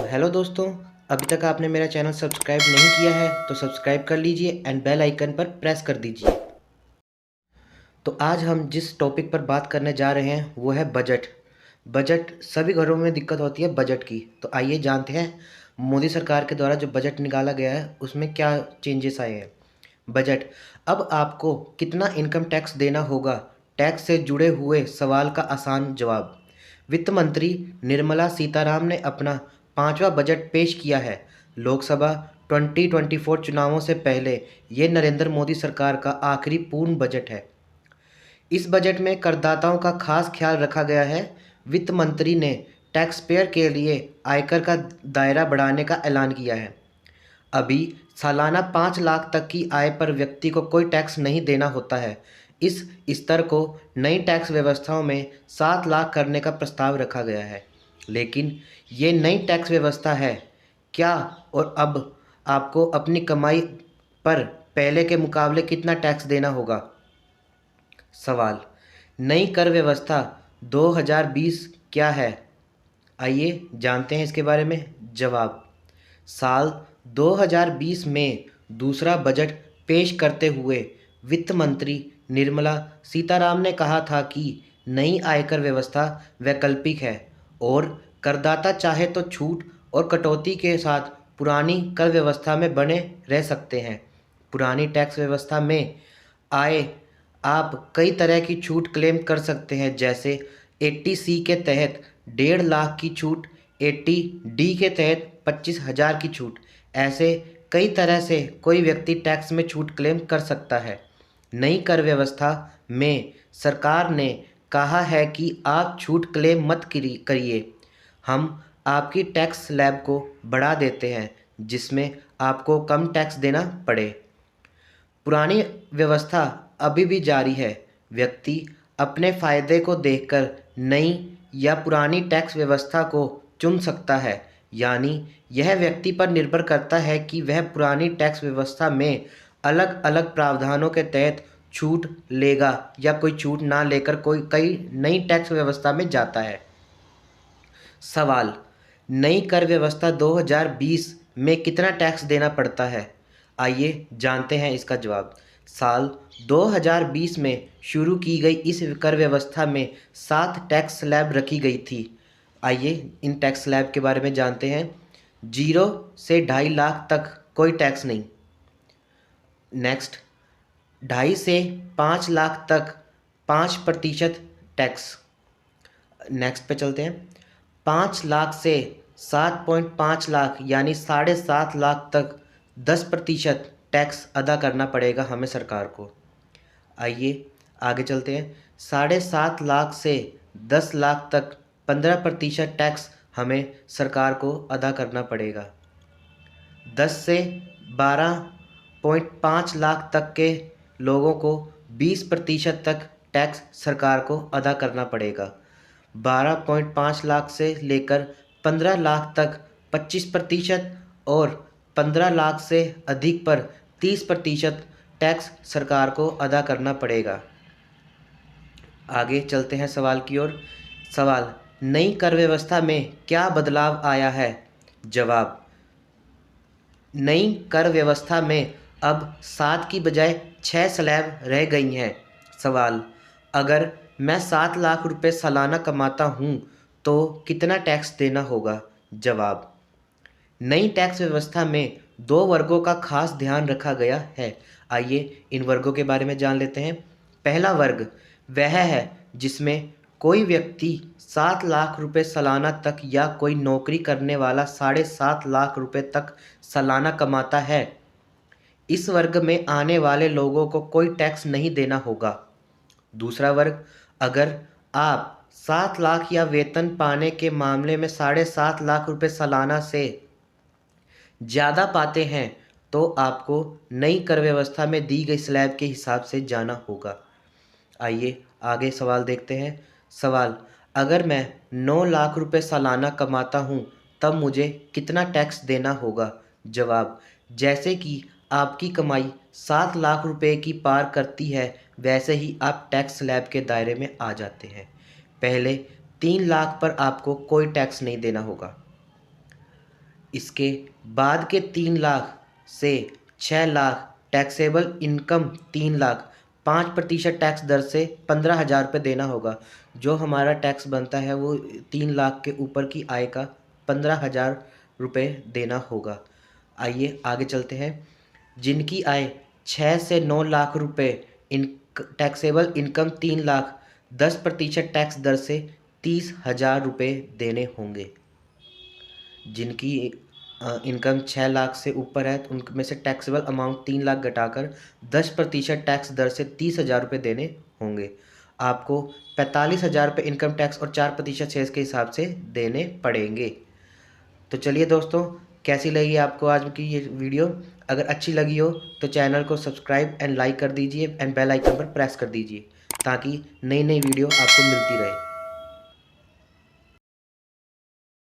Hello दोस्तों, अभी तक आपने मेरा चैनल सब्सक्राइब नहीं किया है तो सब्सक्राइब कर लीजिए एंड बेल आइकन पर प्रेस कर दीजिए। तो आज हम जिस टॉपिक पर बात करने जा रहे हैं वो है बजट। बजट सभी घरों में दिक्कत होती है बजट की। तो आइए जानते हैं मोदी सरकार के द्वारा जो बजट निकाला गया है उसमें क्या चेंजेस आए हैं। बजट। अब आपको कितना इनकम टैक्स देना होगा, टैक्स से जुड़े हुए सवाल का आसान जवाब। वित्त मंत्री निर्मला सीताराम ने अपना 5वां बजट पेश किया है। लोकसभा 2024 चुनावों से पहले ये नरेंद्र मोदी सरकार का आखिरी पूर्ण बजट है। इस बजट में करदाताओं का खास ख्याल रखा गया है। वित्त मंत्री ने टैक्स पेयर के लिए आयकर का दायरा बढ़ाने का ऐलान किया है। अभी सालाना 5 लाख तक की आय पर व्यक्ति को कोई टैक्स नहीं देना होता है। इस स्तर को नई टैक्स व्यवस्थाओं में 7 लाख करने का प्रस्ताव रखा गया है। लेकिन ये नई टैक्स व्यवस्था है क्या, और अब आपको अपनी कमाई पर पहले के मुकाबले कितना टैक्स देना होगा। सवाल। नई कर व्यवस्था 2020 क्या है, आइए जानते हैं इसके बारे में। जवाब। साल 2020 में दूसरा बजट पेश करते हुए वित्त मंत्री निर्मला सीताराम ने कहा था कि नई आयकर व्यवस्था वैकल्पिक है और करदाता चाहे तो छूट और कटौती के साथ पुरानी कर व्यवस्था में बने रह सकते हैं। पुरानी टैक्स व्यवस्था में आए आप कई तरह की छूट क्लेम कर सकते हैं, जैसे 80C के तहत 1.5 लाख की छूट, 80D के तहत 25,000 की छूट। ऐसे कई तरह से कोई व्यक्ति टैक्स में छूट क्लेम कर सकता है। नई कर व्यवस्था में सरकार ने कहा है कि आप छूट क्लेम मत करिए, हम आपकी टैक्स स्लैब को बढ़ा देते हैं जिसमें आपको कम टैक्स देना पड़े। पुरानी व्यवस्था अभी भी जारी है। व्यक्ति अपने फ़ायदे को देखकर नई या पुरानी टैक्स व्यवस्था को चुन सकता है, यानी यह व्यक्ति पर निर्भर करता है कि वह पुरानी टैक्स व्यवस्था में अलग अलग प्रावधानों के तहत छूट लेगा या कोई छूट ना लेकर कोई कई नई टैक्स व्यवस्था में जाता है। सवाल। नई कर व्यवस्था 2020 में कितना टैक्स देना पड़ता है, आइए जानते हैं इसका जवाब। साल 2020 में शुरू की गई इस कर व्यवस्था में 7 टैक्स स्लैब रखी गई थी। आइए इन टैक्स स्लैब के बारे में जानते हैं। 0 से 2.5 लाख तक कोई टैक्स नहीं। नेक्स्ट, 2.5 से 5 लाख तक 5% टैक्स। नेक्स्ट पे चलते हैं। 5 लाख से 7.5 लाख यानी 7.5 लाख तक 10% टैक्स अदा करना पड़ेगा हमें सरकार को। आइए आगे चलते हैं। 7.5 लाख से 10 लाख तक 15% टैक्स हमें सरकार को अदा करना पड़ेगा। 10 से 12.5 लाख तक के लोगों को 20% तक टैक्स सरकार को अदा करना पड़ेगा। 12.5 लाख से लेकर 15 लाख तक 25% और 15 लाख से अधिक पर 30% टैक्स सरकार को अदा करना पड़ेगा। आगे चलते हैं सवाल की ओर। सवाल। नई कर व्यवस्था में क्या बदलाव आया है। जवाब। नई कर व्यवस्था में अब 7 की बजाय 6 स्लैब रह गई हैं। सवाल। अगर मैं 7 लाख रुपए सालाना कमाता हूँ तो कितना टैक्स देना होगा। जवाब। नई टैक्स व्यवस्था में 2 वर्गों का खास ध्यान रखा गया है। आइए इन वर्गों के बारे में जान लेते हैं। पहला वर्ग वह है जिसमें कोई व्यक्ति 7 लाख रुपए सालाना तक या कोई नौकरी करने वाला 7.5 लाख रुपए तक सालाना कमाता है। इस वर्ग में आने वाले लोगों को कोई टैक्स नहीं देना होगा। दूसरा वर्ग, अगर आप 7 लाख या वेतन पाने के मामले में 7.5 लाख रुपए सालाना से ज़्यादा पाते हैं तो आपको नई कर व्यवस्था में दी गई स्लैब के हिसाब से जाना होगा। आइए आगे सवाल देखते हैं। सवाल। अगर मैं 9 लाख रुपए सालाना कमाता हूँ तब मुझे कितना टैक्स देना होगा। जवाब। जैसे कि आपकी कमाई 7 लाख रुपए की पार करती है वैसे ही आप टैक्स स्लैब के दायरे में आ जाते हैं। पहले 3 लाख पर आपको कोई टैक्स नहीं देना होगा। इसके बाद के 3 लाख से 6 lakh taxable income 3 lakh 5% tax दर से 15,000 रुपये देना होगा। जो हमारा टैक्स बनता है वो 3 लाख के ऊपर की आय का 15,000 रुपये देना होगा। आइए आगे चलते हैं। जिनकी आय 6 से 9 लाख रुपए टैक्सेबल इनकम 3 लाख 10% टैक्स दर से 30,000 रुपये देने होंगे। जिनकी इनकम 6 लाख से ऊपर है तो उनमें से टैक्सेबल अमाउंट 3 लाख घटाकर 10% टैक्स दर से 30,000 रुपये देने होंगे। आपको 45,000 रुपये इनकम टैक्स और 4% सेस के हिसाब से देने पड़ेंगे। तो चलिए दोस्तों, कैसी लगी आपको आज की ये वीडियो? अगर अच्छी लगी हो तो चैनल को सब्सक्राइब एंड लाइक कर दीजिए एंड बेल आइकन पर प्रेस कर दीजिए ताकि नई नई वीडियो आपको मिलती रहे।